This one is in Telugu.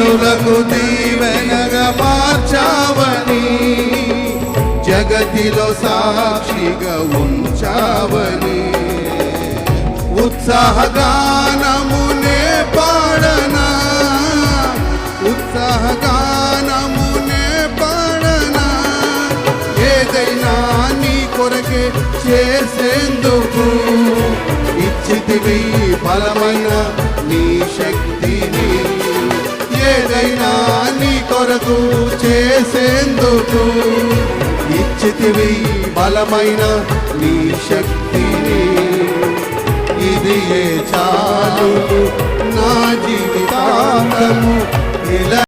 జనులకు దీవెనగా మార్చావని, జగతిలో సాక్షిగా ఉంచావని, ఉత్సాహగానమునే పాడనా, ఉత్సాహగానమునే పాడనా, ఏదైనా నీ కొరకే చేసేందుకు ఇచ్చితివి బలమైన నీ శక్తిని, ఏదైనా నీ కొరకు చేసేందుకు ఇచ్చితివి బలమైన నీ శక్తిని, ఇది చాలు నా జీవితాంతము ఇలా